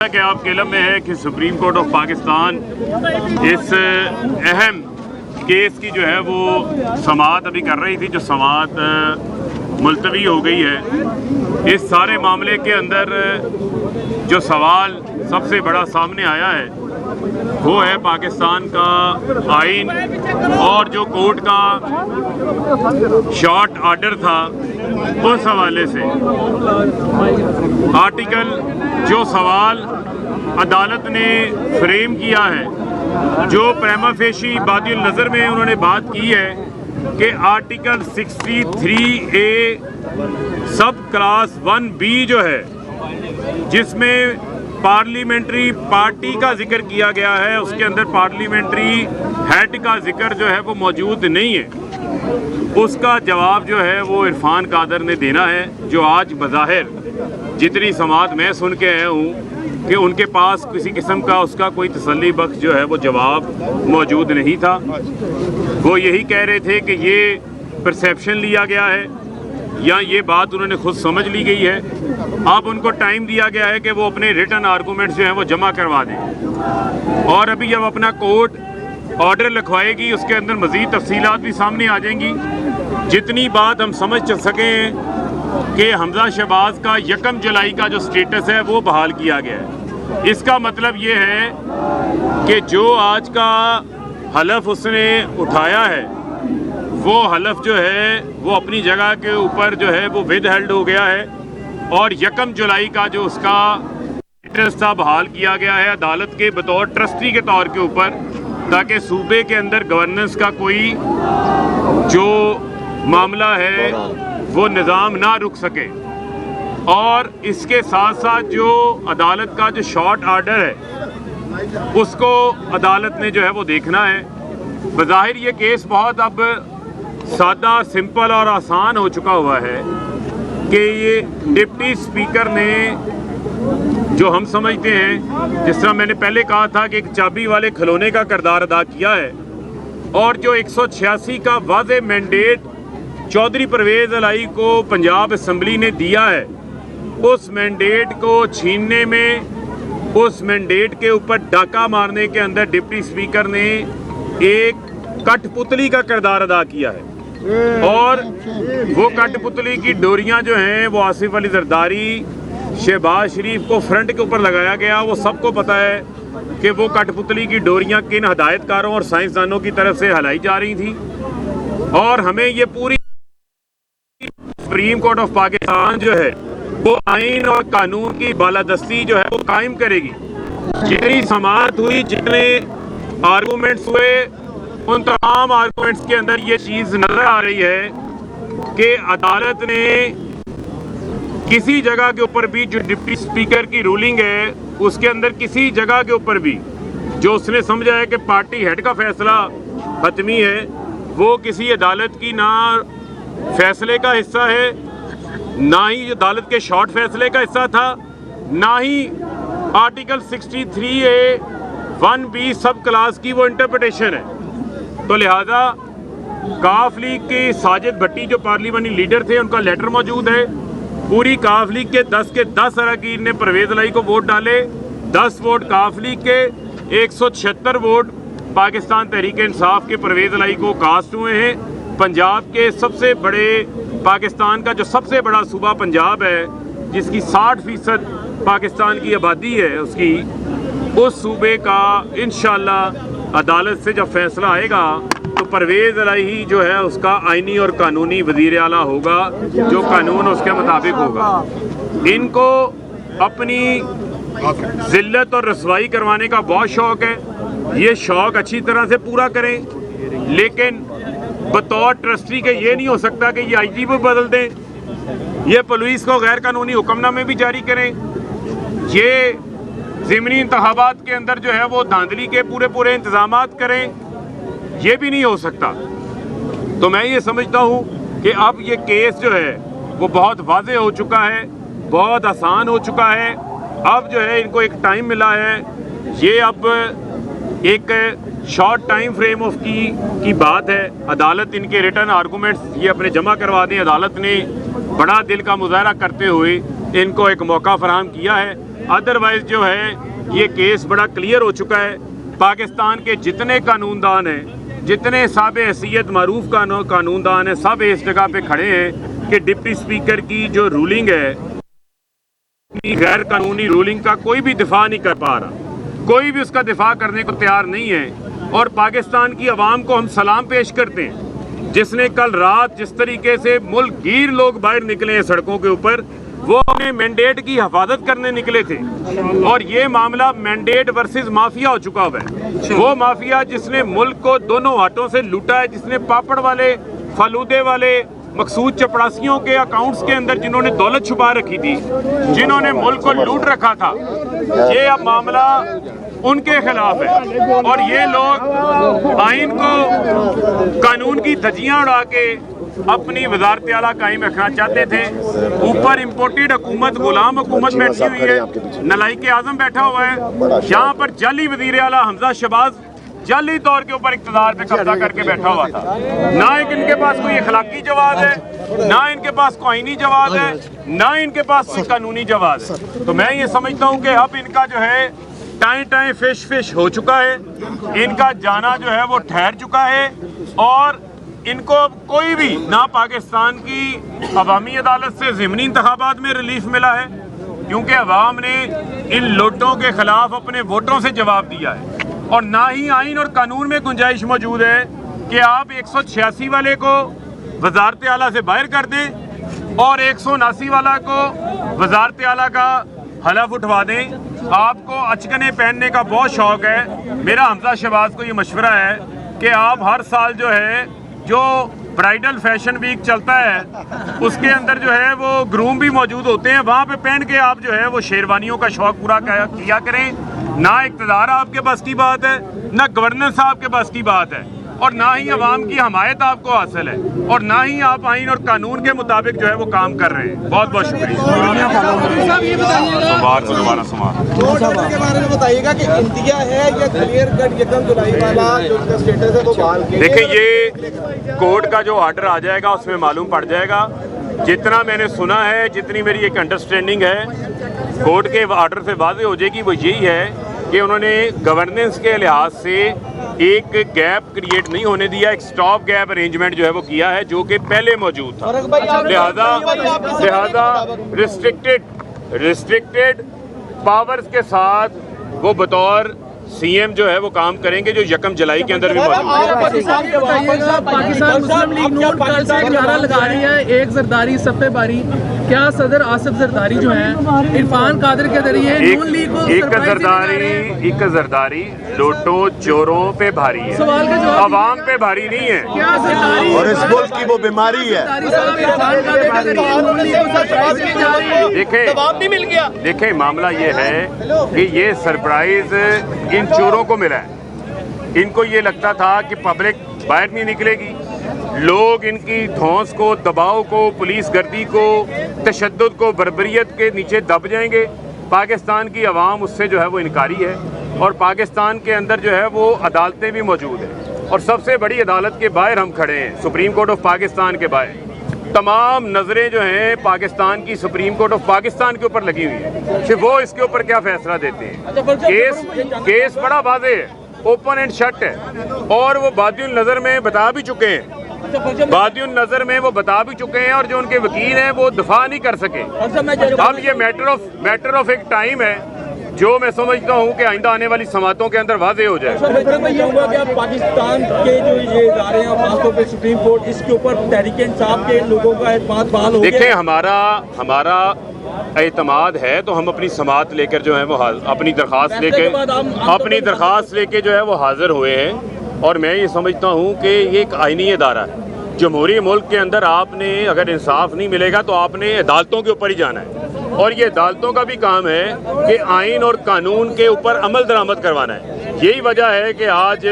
کہ آپ کے علم میں ہے کہ سپریم کورٹ آف پاکستان اس اہم کیس کی جو ہے وہ سماعت ابھی کر رہی تھی، جو سماعت ملتوی ہو گئی ہے۔ اس سارے معاملے کے اندر جو سوال سب سے بڑا سامنے آیا ہے وہ ہے پاکستان کا آئین اور جو کورٹ کا شارٹ آرڈر تھا اس حوالے سے آرٹیکل جو سوال عدالت نے فریم کیا ہے، جو پریما فیشی بادی النظر میں انہوں نے بات کی ہے کہ article 63A sub class 1B جو ہے، جس میں پارلیمنٹری پارٹی کا ذکر کیا گیا ہے، اس کے اندر پارلیمنٹری ہیڈ کا ذکر جو ہے وہ موجود نہیں ہے، اس کا جواب جو ہے وہ عرفان قادر نے دینا ہے، جو آج بظاہر جتنی سماعت میں سن کے آیا ہوں کہ ان کے پاس کسی قسم کا اس کا کوئی تسلی بخش جو ہے وہ جواب موجود نہیں تھا۔ وہ یہی کہہ رہے تھے کہ یہ پرسیپشن لیا گیا ہے یا یہ بات انہوں نے خود سمجھ لی گئی ہے۔ اب ان کو ٹائم دیا گیا ہے کہ وہ اپنے ریٹن آرگومنٹس جو ہیں وہ جمع کروا دیں، اور ابھی جب اپنا کورٹ آرڈر لکھوائے گی اس کے اندر مزید تفصیلات بھی سامنے آ جائیں گی۔ جتنی بات ہم سمجھ سکیں کہ حمزہ شہباز کا 1 جولائی کا جو سٹیٹس ہے وہ بحال کیا گیا ہے، اس کا مطلب یہ ہے کہ جو آج کا حلف اس نے اٹھایا ہے وہ حلف جو ہے وہ اپنی جگہ کے اوپر جو ہے وہ ود ہیلڈ ہو گیا ہے، اور 1 جولائی کا جو اس کا سٹیٹس تھا بحال کیا گیا ہے عدالت کے بطور ٹرسٹی کے طور کے اوپر، تاکہ صوبے کے اندر گورننس کا کوئی جو معاملہ ہے وہ نظام نہ رک سکے۔ اور اس کے ساتھ ساتھ جو عدالت کا جو شارٹ آرڈر ہے اس کو عدالت نے جو ہے وہ دیکھنا ہے۔ بظاہر یہ کیس بہت اب سادہ، سمپل اور آسان ہو چکا ہوا ہے کہ یہ ڈپٹی اسپیکر نے جو ہم سمجھتے ہیں، جس طرح میں نے پہلے کہا تھا کہ ایک چابی والے کھلونے کا کردار ادا کیا ہے، اور جو 186 کا واضح مینڈیٹ چودھری پرویز الہی کو پنجاب اسمبلی نے دیا ہے، اس مینڈیٹ کو چھیننے میں، اس مینڈیٹ کے اوپر ڈاکہ مارنے کے اندر ڈپٹی اسپیکر نے ایک کٹ پتلی کا کردار ادا کیا ہے، اور وہ کٹ پتلی کی ڈوریاں جو ہیں وہ آصف علی زرداری، شہباز شریف کو فرنٹ کے اوپر لگایا گیا۔ وہ سب کو پتہ ہے کہ وہ کٹ پتلی کی ڈوریاں کن ہدایت کاروں اور سائنسدانوں کی طرف سے ہلائی جا رہی تھیں، اور ہمیں یہ پوری سپریم کورٹ آف پاکستان جو ہے وہ آئین اور قانون کی بالادستی جو ہے وہ قائم کرے گی۔ جتنی سماعت ہوئی، جتنے آرگومنٹس ہوئے، ان تمام آرگومنٹس کے اندر یہ چیز نظر آ رہی ہے کہ عدالت نے کسی جگہ کے اوپر بھی جو ڈپٹی اسپیکر کی رولنگ ہے اس کے اندر کسی جگہ کے اوپر بھی جو اس نے سمجھا ہے کہ پارٹی ہیڈ کا فیصلہ حتمی ہے، وہ کسی عدالت کی نہ فیصلے کا حصہ ہے، نہ ہی عدالت کے شارٹ فیصلے کا حصہ تھا، نہ ہی آرٹیکل 63A(1B) سب کلاس کی وہ انٹرپریٹیشن ہے۔ تو لہٰذا کاف لیگ کی ساجد بھٹی جو پارلیمانی لیڈر تھے، ان کا لیٹر موجود ہے، پوری کاف لیگ کے 10 اراکین نے پرویز الہی کو ووٹ ڈالے، 10 ووٹ کاف لیگ کے، 176 ووٹ پاکستان تحریک انصاف کے پرویز الہی کو کاسٹ ہوئے ہیں۔ پنجاب کے سب سے بڑے، پاکستان کا جو سب سے بڑا صوبہ پنجاب ہے، جس کی 60% پاکستان کی آبادی ہے اس صوبے کا انشاءاللہ عدالت سے جب فیصلہ آئے گا تو پرویز الہی جو ہے اس کا آئینی اور قانونی وزیر اعلیٰ ہوگا، جو قانون اس کے مطابق ہوگا۔ ان کو اپنی ذلت اور رسوائی کروانے کا بہت شوق ہے، یہ شوق اچھی طرح سے پورا کریں، لیکن بطور ٹرسٹی کے یہ نہیں ہو سکتا کہ یہ آئی جی بھی بدل دیں، یہ پولیس کو غیر قانونی حکم نامے بھی جاری کریں، یہ ضمنی انتخابات کے اندر جو ہے وہ دھاندلی کے پورے انتظامات کریں، یہ بھی نہیں ہو سکتا۔ تو میں یہ سمجھتا ہوں کہ اب یہ کیس جو ہے وہ بہت واضح ہو چکا ہے، بہت آسان ہو چکا ہے۔ اب جو ہے ان کو ایک ٹائم ملا ہے، یہ اب ایک شارٹ ٹائم فریم آف کی بات ہے۔ عدالت ان کے ریٹن آرگومنٹس یہ اپنے جمع کروا دیں۔ عدالت نے بڑا دل کا مظاہرہ کرتے ہوئے ان کو ایک موقع فراہم کیا ہے، अदरवाइज जो है ये केस बड़ा क्लियर हो चुका है। पाकिस्तान के जितने कानूनदान हैं, जितने साहब हैसियत मारूफ कानूनदान हैं, सब इस जगह पे खड़े हैं कि डिप्टी स्पीकर की जो रूलिंग है, गैर कानूनी रूलिंग का कोई भी दिफा नहीं कर पा रहा, कोई भी उसका दिफा करने को तैयार नहीं है। और पाकिस्तान की आवाम को हम सलाम पेश करते हैं, जिसने कल रात जिस तरीके से मुल्क गिर लोग बाहर निकले हैं सड़कों के ऊपर, वो अपने मैंडेट की हिफाजत करने निकले थे। और ये मामला मैंडेट वर्सेस माफिया हो चुका हुआ है। वो माफिया जिसने मुल्क को दोनों हाथों से लूटा है, जिसने पापड़ वाले, फालूदे वाले, मकसूद चपड़ासियों के अकाउंट्स के अंदर जिन्होंने दौलत छुपा रखी थी, जिन्होंने मुल्क को लूट रखा था, ये अब मामला उनके खिलाफ है। और ये लोग आइन को, कानून की धज्जियां उड़ा के अपनी वजारत आला कायम रखना चाहते थे। ऊपर इम्पोर्टेड हुकूमत, गुलाम हुकूमत बैठी हुई है, नलाइक आजम बैठा हुआ है, यहाँ पर जाली वजीर आला हमजा शहबाज जाली तौर के ऊपर इक़्तिदार पे कब्जा करके बैठा हुआ था। ना इनके पास कोई अखलाकी जवाब है, ना इनके पास कोई आईनी जवाब है, ना इनके पास कोई कानूनी जवाब है। तो मैं ये समझता हूँ कि अब इनका जो है टाइम फिश हो चुका है, इनका जाना जो है वो ठहर चुका है। और इनको अब कोई भी, ना पाकिस्तान की अवामी अदालत से ज़िमनी इंतखाबात में रिलीफ मिला है, क्योंकि अवाम ने इन लोटों के खिलाफ अपने वोटों से जवाब दिया है। और ना ही आइन और कानून में गुंजाइश मौजूद है कि आप 186 वाले को वजारत आला से बाहर कर दें और 179 वाला को वजारत आला का हलफ उठवा दें। आपको अचकने पहनने का बहुत शौक है। मेरा हमजा शहबाज को ये मशवरा है कि आप हर साल जो है, जो ब्राइडल फैशन वीक चलता है, उसके अंदर जो है वो ग्रूम भी मौजूद होते हैं, वहाँ पे पहन के आप जो है वो शेरवानियों का शौक पूरा किया करें। ना इक़्तिदार आपके बस की बात है, ना गवर्नेंस आपके बस की बात है, और ना ही अवाम की हमायत आपको हासिल है, और ना ही आप आइन और कानून के मुताबिक जो है वो काम कर रहे हैं। बहुत बहुत शुक्रिया। के बारे में बताइएगा कि इंतिया है या क्लियर कट यकम जुलाई वाला जो स्टेटस है वो बहाल किया? देखिए, ये कोर्ट का जो ऑर्डर आ जाएगा उसमें मालूम पड़ जाएगा। जितना मैंने सुना है, जितनी मेरी एक अंडरस्टैंडिंग है, कोर्ट के ऑर्डर से वाज़ेह हो जाएगी, वो यही है कि उन्होंने गवर्नेंस के लिहाज से एक गैप क्रिएट नहीं होने दिया, एक स्टॉप गैप अरेंजमेंट जो है वो किया है, जो कि पहले मौजूद था। लिहाजा रिस्ट्रिक्टेड पावर्स के साथ वो बतौर सीएम जो है वो काम करेंगे, जो यकम जुलाई के अंदर भी मौजूद है। पाकिस्तान मुस्लिम लीग नून कल से एक नारा लगा रही है, एक जरदारी सफ़े बारी। क्या सदर आसिफ जरदारी जो है इरफान कादर के जरिए नून लीग को एक जरदारी लोटो चोरों पे भारी है, सवाल का जवाब अवाम पे भारी नहीं है। क्या जरदारी और इस मुल्क की वो बीमारी है। देखें, मामला ये है कि ये सरप्राइज इन चोरों को मिला है। इनको ये लगता था कि पब्लिक बाहर नहीं निकलेगी, लोग इनकी धौंस को, दबाव को, पुलिस गर्दी को, तशद्दुद को, बर्बरियत के नीचे दब जाएंगे। पाकिस्तान की आवाम उससे जो है वो इनकारी है, और पाकिस्तान के अंदर जो है वो अदालतें भी मौजूद हैं, और सबसे बड़ी अदालत के बाहर हम खड़े हैं, सुप्रीम कोर्ट ऑफ पाकिस्तान के बाहर। तमाम नज़रें जो हैं पाकिस्तान की सुप्रीम कोर्ट ऑफ पाकिस्तान के ऊपर लगी हुई है कि वो इसके ऊपर क्या फैसला देते हैं। केस बड़ा वाज़ेह है, ओपन एंड शट है, और वो बादियुल नज़र में बता भी चुके हैं, वो बता भी चुके हैं, और जो उनके वकील हैं वो दफा नहीं कर सके। अब ये मैटर ऑफ एक टाइम है, जो मैं समझता हूँ कि आइंदा आने वाली समातों के अंदर वाज़ेह हो जाए। मैं ये कहूँगा कि आप पाकिस्तान के जो ये इदारे हैं, खासतौर पे सुप्रीम कोर्ट, इसके ऊपर तहरीक इंसाफ के लोगों का एतमाद बहाल हो गया। देखें, हमारा एतमाद है, तो हम अपनी समात लेकर जो है वो अपनी दरख्वास्त लेके जो है वो हाजिर हुए हैं। और मैं ये समझता हूँ कि ये एक आईनी अदारा है। जमहूरी मुल्क के अंदर आपने अगर इंसाफ नहीं मिलेगा तो आपने अदालतों के ऊपर ही जाना है, और ये अदालतों का भी काम है कि आइन और कानून के ऊपर अमल दरामद करवाना है। यही वजह है कि आज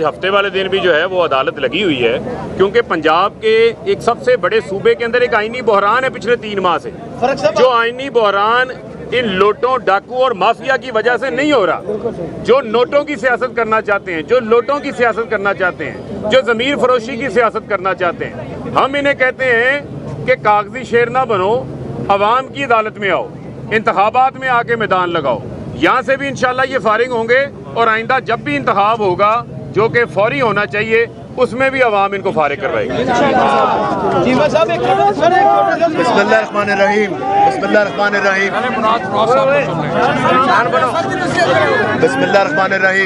हफ्ते वाले दिन भी जो है वो अदालत लगी हुई है, क्योंकि पंजाब के एक सबसे बड़े सूबे के अंदर एक आइनी बहरान है पिछले 3 माह से, जो आइनी बहरान इन लोटों, डाकू और माफिया की वजह से नहीं हो रहा। जो नोटों की सियासत करना चाहते हैं, जो लोटों की सियासत करना चाहते हैं, जो ज़मीर फरोशी की सियासत करना चाहते हैं, हम इन्हें कहते हैं कि कागजी शेर ना बनो, अवाम की अदालत में आओ। انتخابات میں آ کے میدان لگاؤ. یہاں سے بھی انشاءاللہ یہ فارغ ہوں گے اور آئندہ جب بھی انتخاب ہوگا جو کہ فوری ہونا چاہیے اس میں بھی عوام ان کو فارغ کروائے گی. بسم اللہ الرحمن الرحیم. بسم اللہ الرحمن الرحیم. بسم اللہ الرحمن الرحیم.